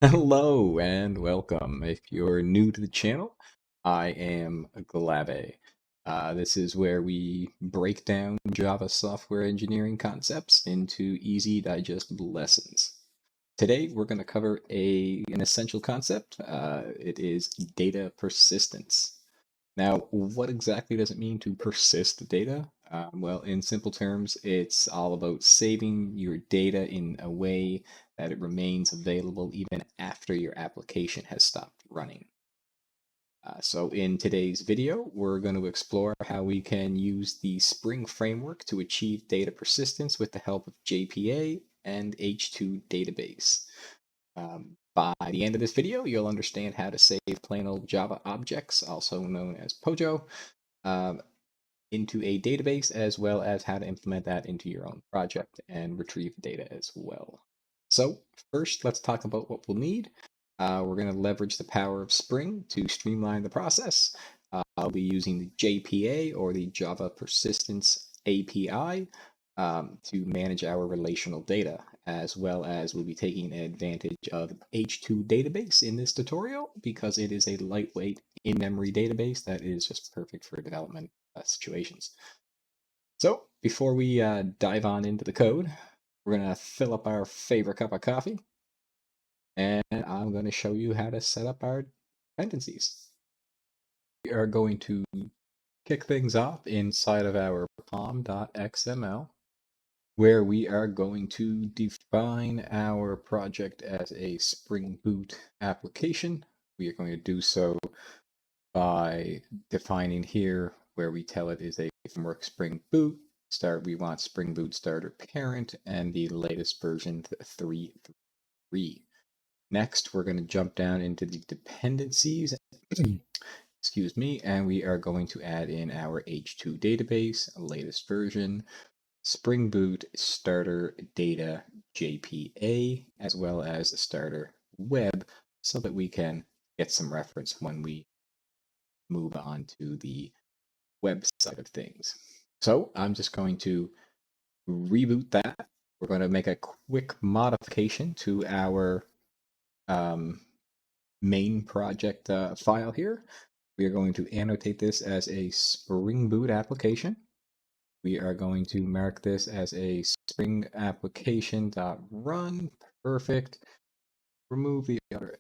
Hello and welcome. If you're new to the channel, I am Glabe. This is where we break down Java software engineering concepts into easy, digestible lessons. Today, we're going to cover an essential concept. It is data persistence. Now, what exactly does it mean to persist data? Well, in simple terms, it's all about saving your data in a way that it remains available even after your application has stopped running. So in today's video, we're going to explore how we can use the Spring framework to achieve data persistence with the help of JPA and H2 database. By the end of this video, you'll understand how to save plain old Java objects, also known as POJO, um, into a database, as well as how to implement that into your own project and retrieve data as well. So first, let's talk about what we'll need. We're going to leverage the power of Spring to streamline the process. I'll be using the JPA, or the Java Persistence API, to manage our relational data, as well as we'll be taking advantage of H2 database in this tutorial because it is a lightweight in-memory database that is just perfect for development situations. So before we dive on into the code, we're going to fill up our favorite cup of coffee, and I'm going to show you how to set up our dependencies. We are going to kick things off inside of our pom.xml, where we are going to define our project as a Spring Boot application. We are going to do so by defining here where we tell it is a framework Spring Boot. We want Spring Boot starter parent and the latest version 3.3. Next, we're going to jump down into the dependencies, excuse me, and we are going to add in our H2 database, latest version, Spring Boot starter data JPA, as well as starter web, so that we can get some reference when we move on to the web side of things. So I'm just going to reboot that. We're going to make a quick modification to our main project file here. We are going to annotate this as a Spring Boot application. We are going to mark this as a Spring application.run. Perfect. Remove the other.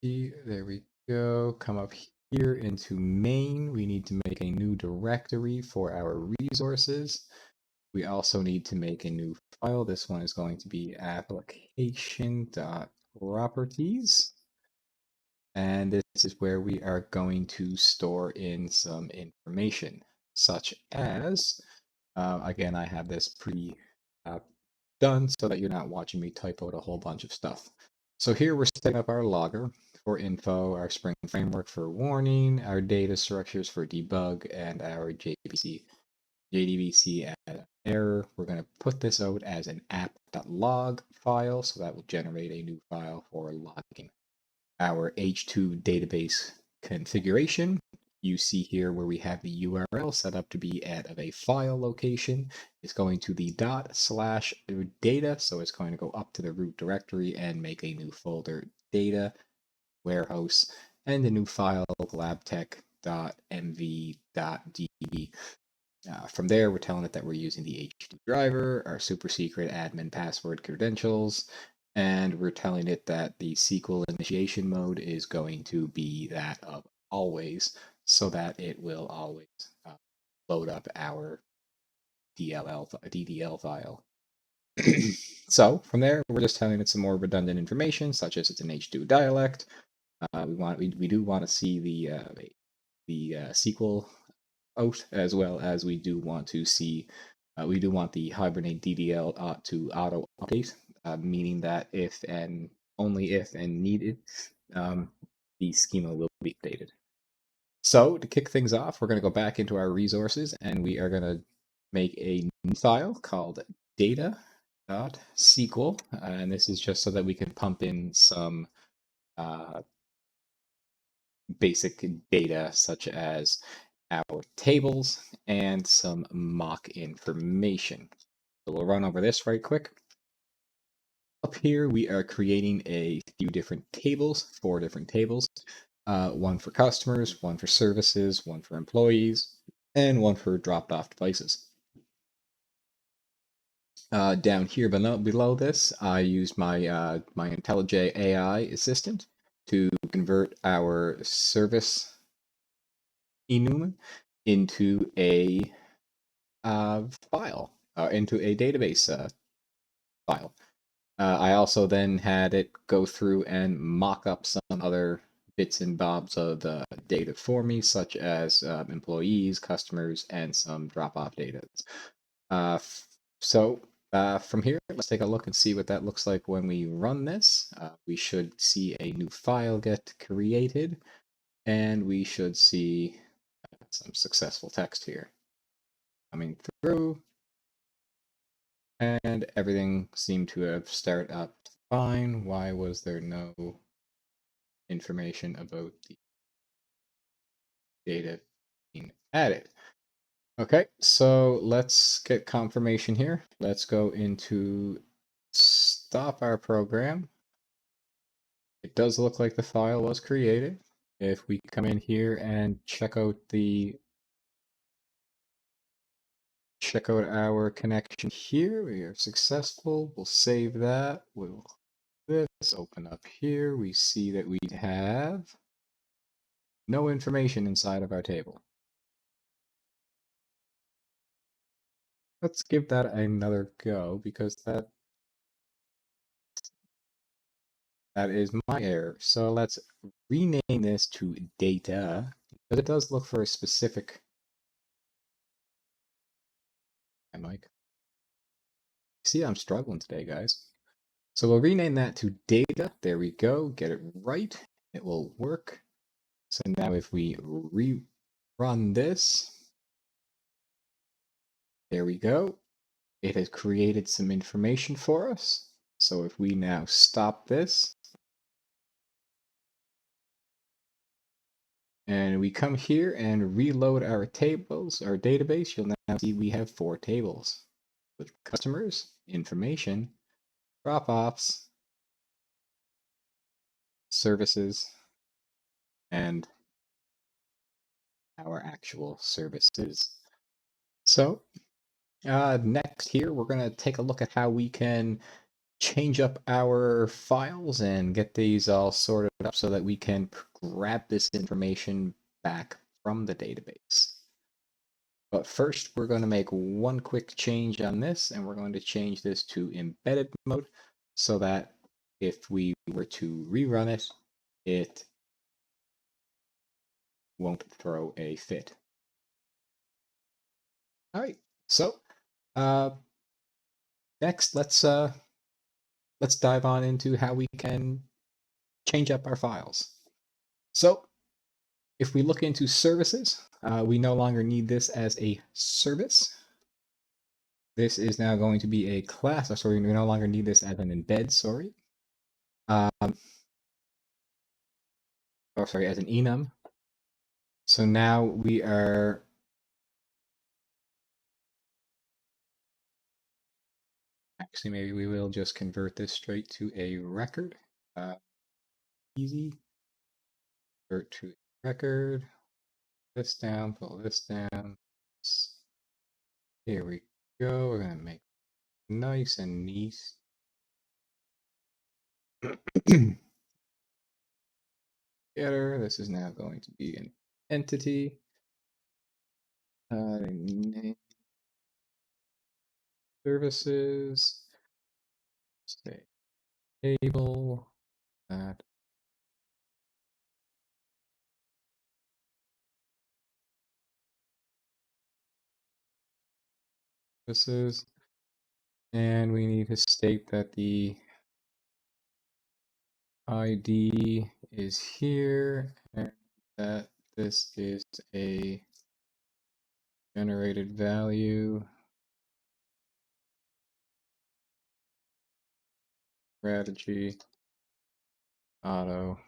There we go. Come up here into main. We need to make a new directory for our resources. We also need to make a new file. This one is going to be application.properties. And this is where we are going to store in some information, such as, again, I have this pre done so that you're not watching me type out a whole bunch of stuff. So here we're setting up our logger for info, our Spring framework for warning, our data structures for debug, and our JDBC error. We're going to put this out as an app.log file, so that will generate a new file for logging. Our H2 database configuration, you see here where we have the URL set up to be at of a file location. It's going to the ./data, so it's going to go up to the root directory and make a new folder, data warehouse, and the new file labtech.mv.db. From there, we're telling it that we're using the H2 driver, our super secret admin password credentials, and we're telling it that the SQL initiation mode is going to be that of always, so that it will always load up our DDL file. So from there, we're just telling it some more redundant information, such as it's an H2 dialect. We do want to see the SQL out, as well as we do want to see we do want the Hibernate DDL to auto update, meaning that if and only if and needed, the schema will be updated. So to kick things off, we're going to go back into our resources and we are going to make a new file called data.sql, and this is just so that we can pump in some basic data such as our tables and some mock information. So we'll run over this right quick. Up here, we are creating a few different tables, 4 different tables. One for customers, one for services, one for employees, and one for dropped off devices. Down here below this, I use my my IntelliJ AI assistant to convert our service enum into a file, into a database file. I also then had it go through and mock up some other bits and bobs of the data for me, such as employees, customers, and some drop-off data. Uh, so from here, let's take a look and see what that looks like when we run this. We should see a new file get created, and we should see some successful text here coming through. And everything seemed to have started up fine. Why was there no information about the data being added? Okay, so let's get confirmation here. Let's go into stop our program. It does look like the file was created. If we come in here and check out our connection here, we are successful. We'll save that. We'll this open up here. We see that we have no information inside of our table. Let's give that another go because that is my error. So let's rename this to data because it does look for a specific. Hi, Mike. See, I'm struggling today, guys. So we'll rename that to data. There we go. Get it right. It will work. So now if we rerun this, there we go. It has created some information for us. So if we now stop this and we come here and reload our tables, our database, you'll now see we have 4 tables with customers, information, drop-offs, services, and our actual services. So next here, we're going to take a look at how we can change up our files and get these all sorted up so that we can grab this information back from the database. But first, we're going to make one quick change on this, and we're going to change this to embedded mode so that if we were to rerun it, it won't throw a fit. All right, so next, let's dive on into how we can change up our files. So if we look into services, we no longer need this as a service. This is now going to be a class. Sorry, we no longer need this as an embed. Sorry. As an enum. So now we are actually maybe we will just convert this straight to a record. Easy. Convert to a record. This down. Pull this down. Here we go. We're gonna make it nice and neat. Getter. This is now going to be an entity. Name services. Say table. That services. And we need to state that the ID is here and that this is a generated value strategy auto.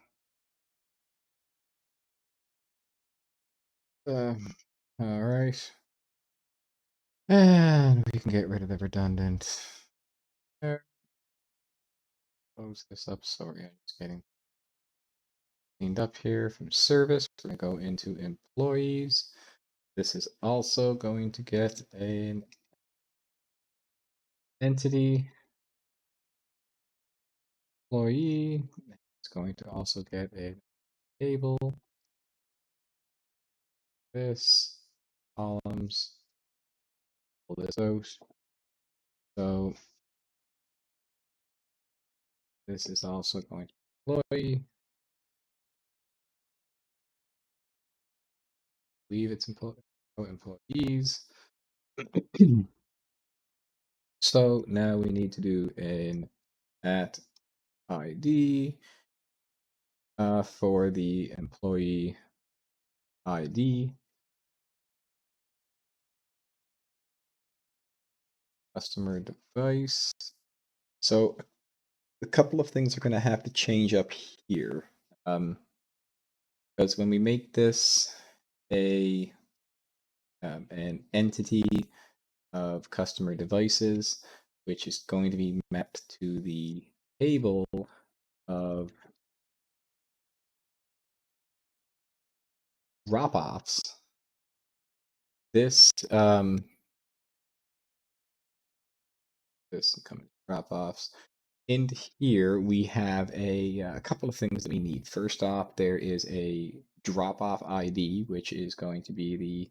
All right. And we can get rid of the redundant. close this up. Sorry, I'm just getting cleaned up here from service. We're going to go into employees. This is also going to get an entity employee. It's going to also get a table. This columns. Pull this out. So this is also going to be employee. Leave its employees. So now we need to do an at ID for the employee ID. Customer device. So a couple of things are going to have to change up here. Because when we make this an entity of customer devices, which is going to be mapped to the table of drop-offs. This coming drop-offs. In here, we have a couple of things that we need. First off, there is a drop-off ID, which is going to be the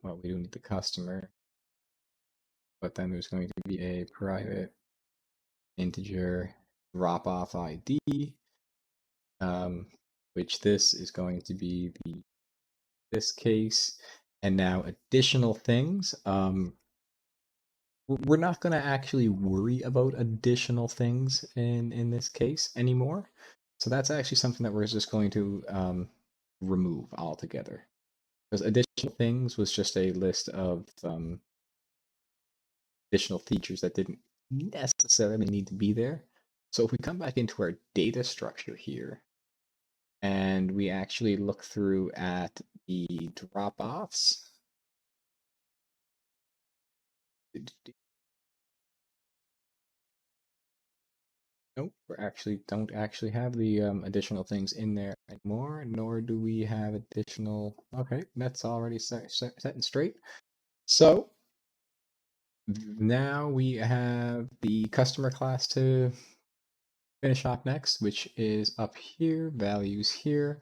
well, we do need the customer, but then there's going to be a private integer drop-off ID, which this is going to be this case. And now additional things. We're not going to actually worry about additional things in this case anymore. So that's actually something that we're just going to remove altogether. Because additional things was just a list of additional features that didn't necessarily need to be there. So if we come back into our data structure here, and we actually look through at the drop-offs, nope, don't actually have the additional things in there anymore, nor do we have additional. Okay, that's already set and straight. So now we have the customer class to finish off next, which is up here, values here.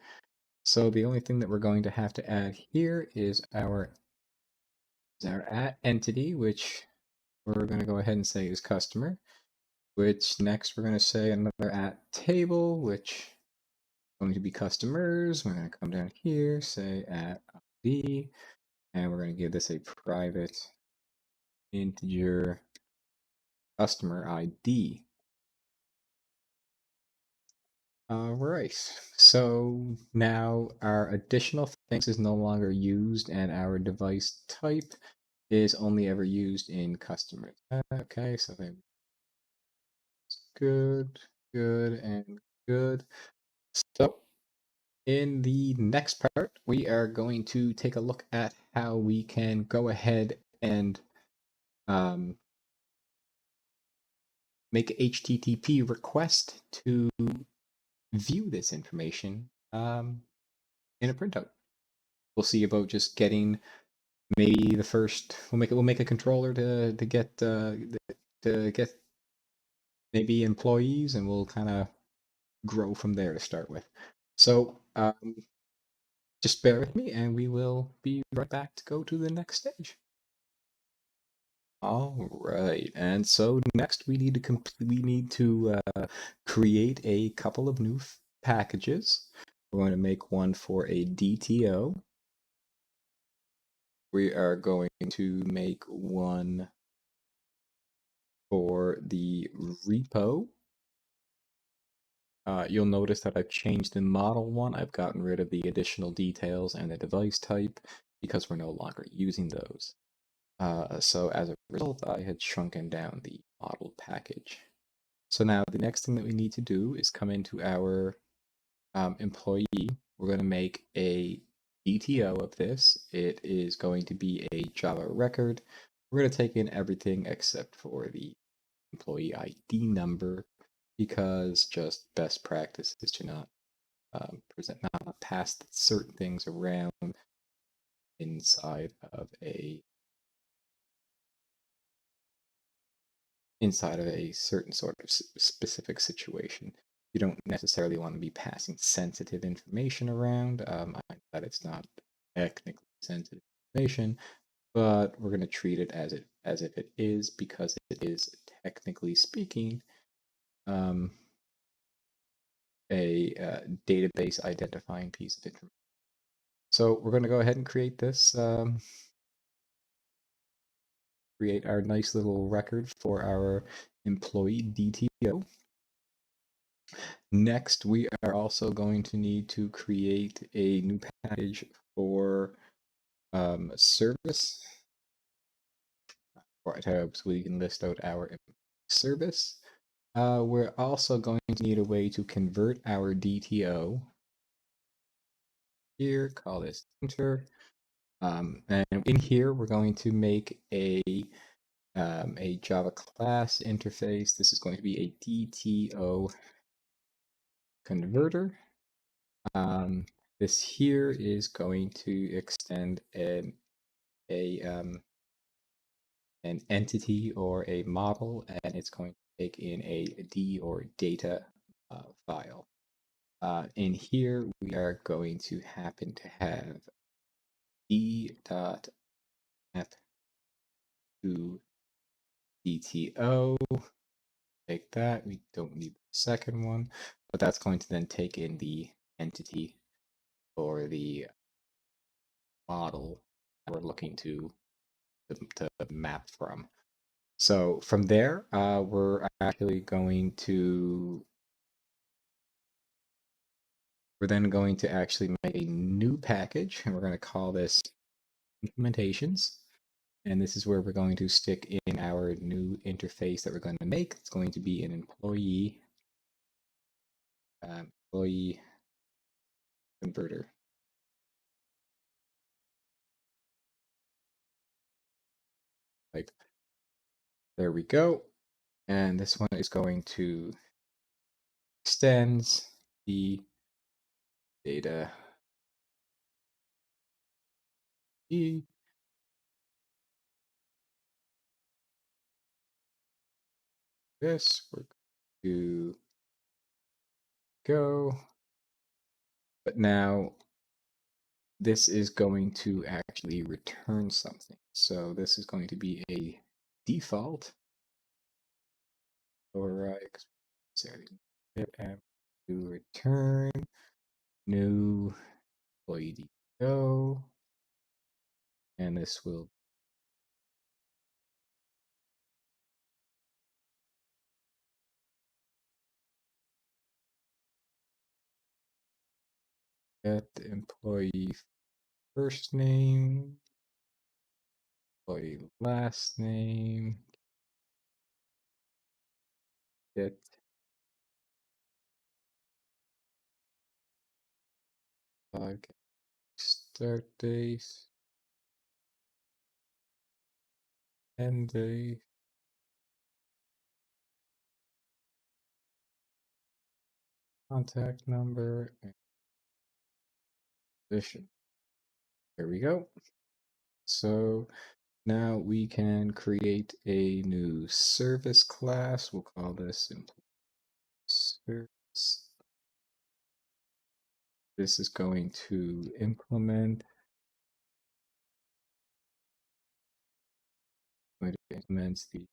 So the only thing that we're going to have to add here is our at entity, which we're going to go ahead and say is customer, which next we're going to say another at table, which is going to be customers. We're going to come down here, say at ID, and we're going to give this a private integer customer ID. All right, so now our additional things is no longer used, and our device type is only ever used in customers. Okay, so then good, good, and good. So in the next part, we are going to take a look at how we can go ahead and make a HTTP request to view this information in a printout. We'll see about just getting maybe the first. We'll make a controller to get maybe employees, and we'll kind of grow from there to start with. So just bear with me, and we will be right back to go to the next stage. All right, and so next we need to create a couple of new packages. We're going to make one for a DTO. We are going to make one for the repo. You'll notice that I've changed the model one. I've gotten rid of the additional details and the device type because we're no longer using those. So as a result, I had shrunken down the model package. So now the next thing that we need to do is come into our employee. We're going to make a DTO of this. It is going to be a Java record. We're going to take in everything except for the employee ID number, because just best practice is to not not pass certain things around inside of a certain sort of specific situation. You don't necessarily want to be passing sensitive information around. I know that it's not technically sensitive information, but we're going to treat it as if it is, because it is, technically speaking, a database identifying piece of information. So we're going to go ahead and create this, create our nice little record for our employee DTO. Next, we are also going to need to create a new package for service, so we can list out our service. We're also going to need a way to convert our DTO. Here, call this enter. And in here, we're going to make a Java class interface. This is going to be a DTO converter. This here is going to extend an entity or a model, and it's going to take in a D or data file. In here, we are going to happen to have d.map to DTO. Take that. We don't need the second one, but that's going to then take in the entity or the model that we're looking to map from. So from there, we're then going to actually make a new package, and we're going to call this implementations. And this is where we're going to stick in our new interface that we're going to make. It's going to be an employee converter. Like, there we go. And this one is going to extend the data E. This we're going to go. But now this is going to actually return something. So this is going to be a default override. And to return new employee DTO, and this will get the employee first name, employee last name, get start date, end date, contact number, and position. There we go. So now we can create a new service class. We'll call this service. This is going to implement the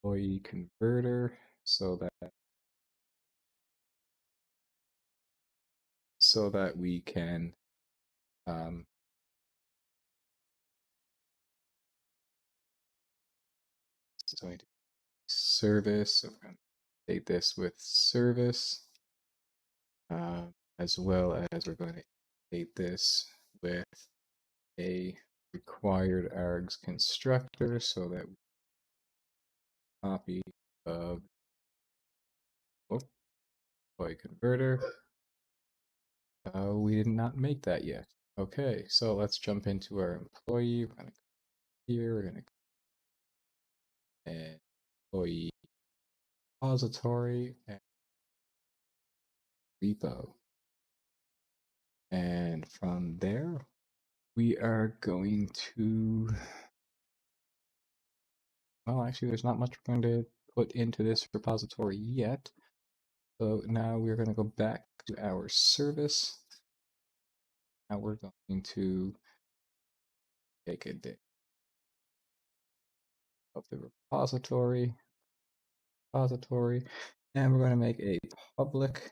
employee converter so that we can it's going to be service. So we're going to update this with service, as well as we're going to update this with a required args constructor so that we copy of employee converter. We did not make that yet. Okay, so let's jump into our employee. We're going to go here, we're going to employee repository and repo. And from there, we are going to, well, actually, there's not much we're going to put into this repository yet. So now we're going to go back to our service. Now we're going to take a day of the repository, and we're going to make a public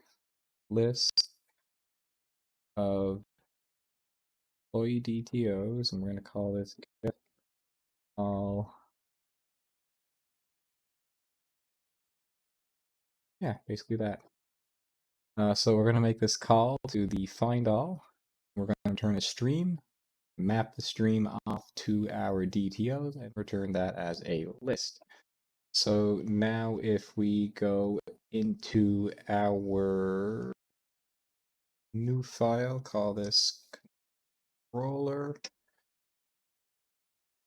list of employee DTOs, and we're going to call this get all. Yeah, basically that. So we're going to make this call to the find all. We're going to return a stream, map the stream off to our DTOs, and return that as a list. So now if we go into our new file, call this controller,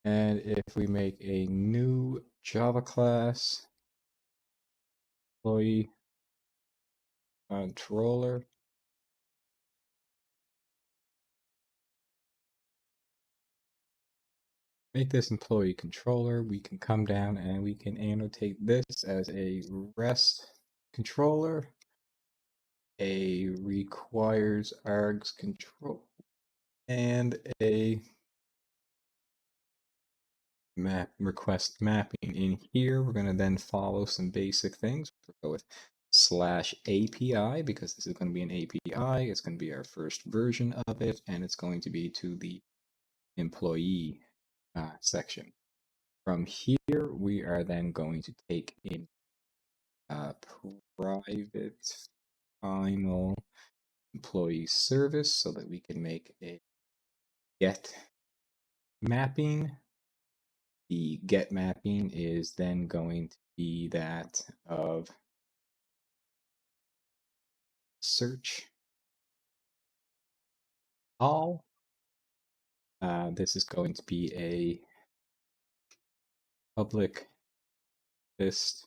and if we make a new Java class, employee controller, make this employee controller, we can come down and we can annotate this as a REST controller, a requires args control, and a map request mapping. In here, we're going to then follow some basic things. We'll go with /API because this is going to be an API. It's going to be our first version of it, and it's going to be to the employee section. From here, we are then going to take in private final employee service so that we can make a get mapping. The get mapping is then going to be that of search all. This is going to be a public list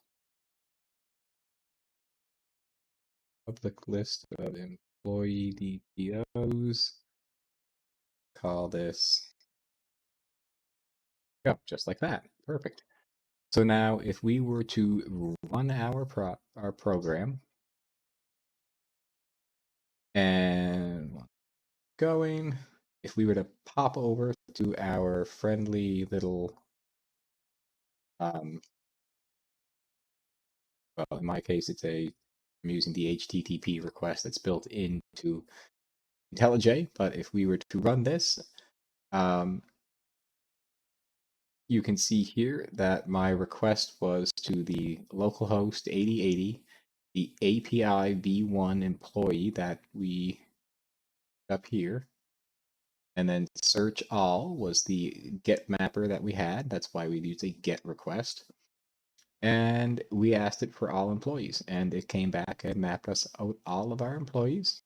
of employee DPOs. Call this, oh, just like that. Perfect. So now if we were to run our program and going, if we were to pop over to our friendly little, well, in my case, I'm using the HTTP request that's built into IntelliJ, but if we were to run this, you can see here that my request was to the localhost 8080, the API v1 employee that we up here, and then search all was the get mapper that we had. That's why we used a get request. And we asked it for all employees, and it came back and mapped us out all of our employees.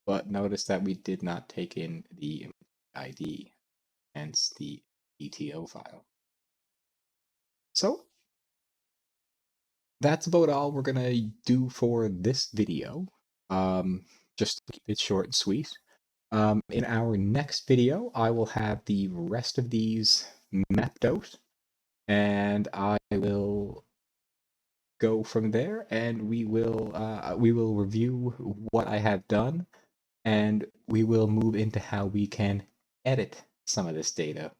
But notice that we did not take in the ID, hence the ETO file. So that's about all we're gonna do for this video. Just to keep it short and sweet. In our next video, I will have the rest of these mapped out, and I will go from there, and we will review what I have done, and we will move into how we can edit some of this data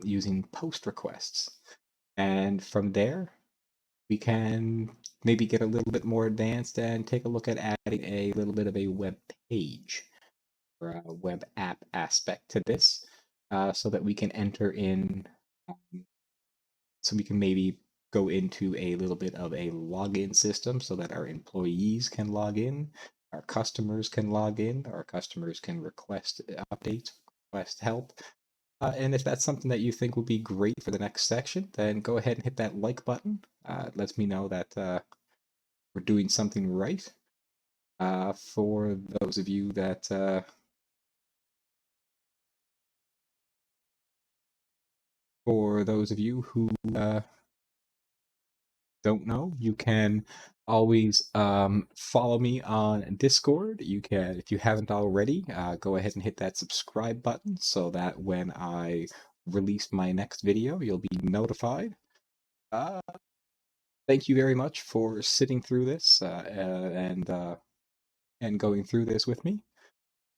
using post requests, and from there we can maybe get a little bit more advanced and take a look at adding a little bit of a web page or a web app aspect to this, so that we can enter in, so we can maybe go into a little bit of a login system so that our employees can log in, our customers can log in, our customers can request updates, request help. And if that's something that you think would be great for the next section, then go ahead and hit that like button. It lets me know that we're doing something right. For those of you that who don't know, you can always follow me on Discord. You can, if you haven't already, go ahead and hit that subscribe button so that when I release my next video, you'll be notified. Uh, Thank you very much for sitting through this and going through this with me.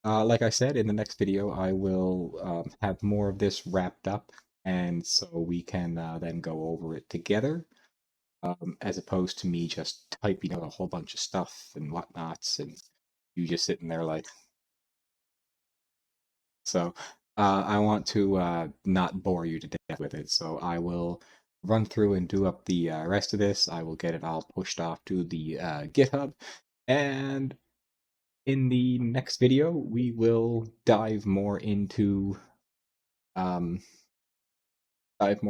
Like I said, in the next video, I will have more of this wrapped up, and so we can then go over it together, as opposed to me just typing out a whole bunch of stuff and whatnots, and you just sitting there like. So I want to not bore you to death with it, so I will run through and do up the rest of this. I will get it all pushed off to the GitHub, and in the next video, we will um, dive more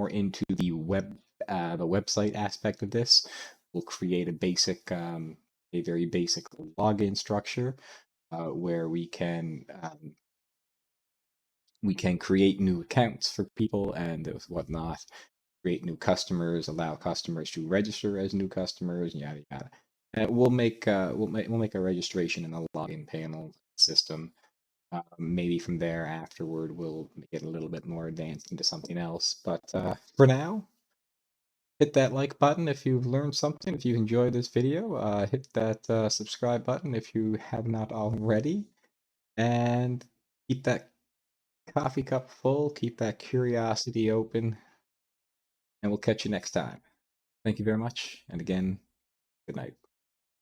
into the website aspect of this. We'll create a very basic login structure where we can create new accounts for people and whatnot, create new customers, allow customers to register as new customers, yada yada. And we'll make a registration and a login panel system. Maybe from there afterward we'll get a little bit more advanced into something else. But for now, hit that like button if you've learned something. If you enjoyed this video, hit that subscribe button if you have not already, and keep that coffee cup full, keep that curiosity open, and we'll catch you next time. Thank you very much, and again, good night.